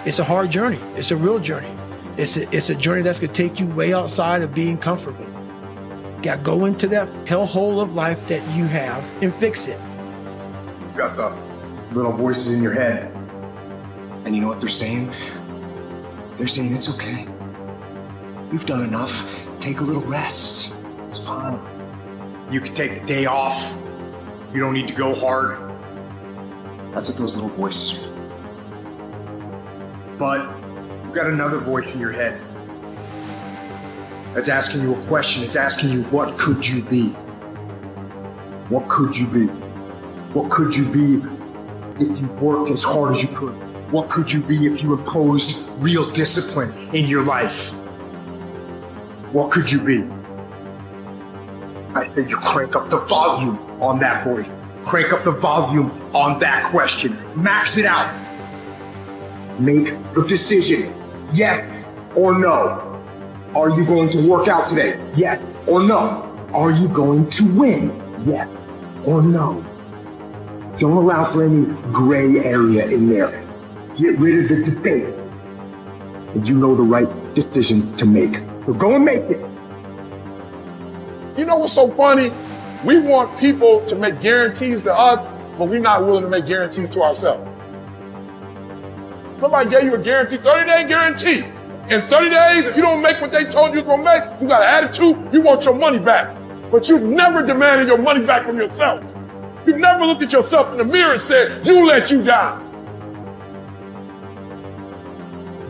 It's a hard journey. It's a real journey. It's a journey that's going to take you way outside of being comfortable. You got to go into that hellhole of life that you have and fix it. You got the little voices in your head. And you know what they're saying? They're saying it's okay. You've done enough. Take a little rest. It's fine. You can take the day off. You don't need to go hard. That's what those little voices are saying. But you've got another voice in your head that's asking you a question. It's asking you, what could you be? What could you be? What could you be if you worked as hard as you could? What could you be if you imposed real discipline in your life? What could you be? I think you crank up the volume on that voice. Crank up the volume on that question. Max it out. Make the decision. Yes or no. Are you going to work out today? Yes or no. Are you going to win? Yes or no. Don't allow for any gray area in there. Get rid of the debate. And you know the right decision to make. So go and make it. You know what's so funny? We want people to make guarantees to us, but we're not willing to make guarantees to ourselves. Somebody gave you a guarantee, 30-day guarantee. In 30 days, if you don't make what they told you you're going to make, you got an attitude, you want your money back. But you've never demanded your money back from yourselves. You've never looked at yourself in the mirror and said, you let you down.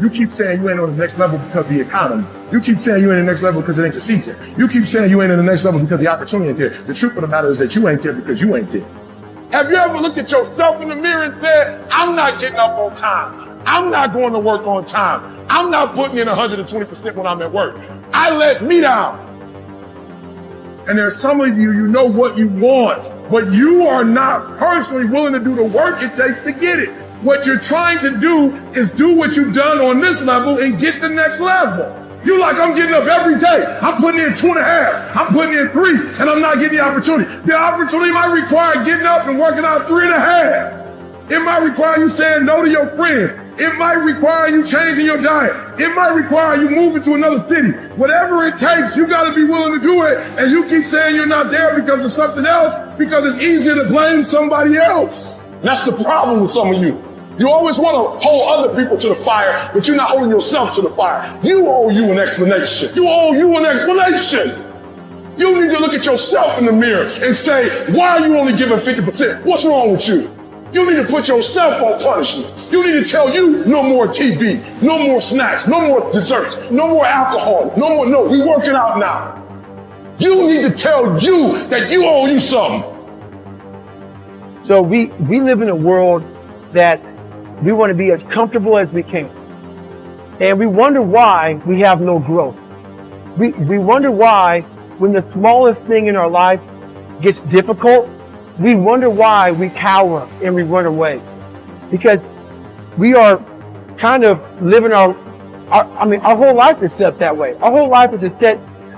You keep saying you ain't on the next level because of the economy. You keep saying you ain't in the next level because it ain't the season. You keep saying you ain't in the next level because the opportunity ain't there. The truth of the matter is that you ain't there because you ain't there. Have you ever looked at yourself in the mirror and said, I'm not getting up on time. I'm not going to work on time. I'm not putting in 120% when I'm at work. I let me down. And there's some of you, you know what you want, but you are not personally willing to do the work it takes to get it. What you're trying to do is do what you've done on this level and get the next level. You're like, I'm getting up every day. I'm putting in 2.5. I'm putting in 3, and I'm not getting the opportunity. The opportunity might require getting up and working out 3.5. It might require you saying no to your friends. It might require you changing your diet. It might require you moving to another city. Whatever it takes, you got to be willing to do it. And you keep saying you're not there because of something else, because it's easier to blame somebody else. That's the problem with some of you. You always want to hold other people to the fire, but you're not holding yourself to the fire. You owe you an explanation. You owe you an explanation. You need to look at yourself in the mirror and say, why are you only giving 50%? What's wrong with you? You need to put yourself on punishment. You need to tell you no more TV, no more snacks, no more desserts, no more alcohol, no, we working out now. You need to tell you that you owe you something. So we live in a world that we want to be as comfortable as we can. And we wonder why we have no growth. We wonder why when the smallest thing in our life gets difficult, we wonder why we cower and we run away. Because we are kind of living our whole life is set that way. Our whole life is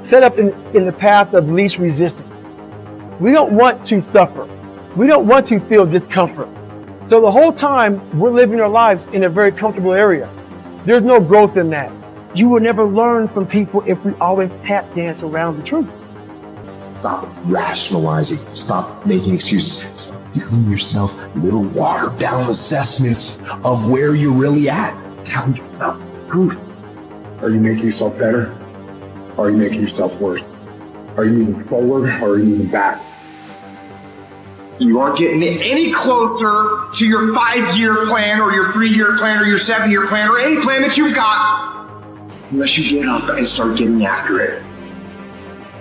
set up in the path of least resistance. We don't want to suffer. We don't want to feel discomfort. So the whole time we're living our lives in a very comfortable area. There's no growth in that. You will never learn from people if we always tap dance around the truth. Stop rationalizing. Stop making excuses. Stop giving yourself little watered down assessments of where you're really at. Tell yourself the truth. Are you making yourself better? Or are you making yourself worse? Are you moving forward or are you moving back? You aren't getting any closer to your 5-year plan or your 3-year plan or your 7-year plan or any plan that you've got unless you get up and start getting after it.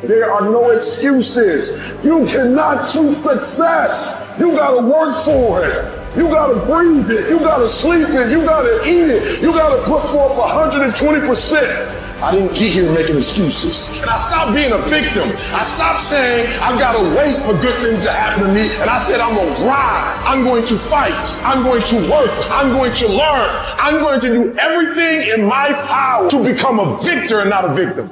There are no excuses. You cannot choose success. You gotta work for it. You gotta breathe it. You gotta sleep it. You gotta eat it. You gotta put forth 120%. I didn't get here making excuses. And I stopped being a victim. I stopped saying I've got to wait for good things to happen to me. And I said I'm going to grind. I'm going to fight. I'm going to work. I'm going to learn. I'm going to do everything in my power to become a victor and not a victim.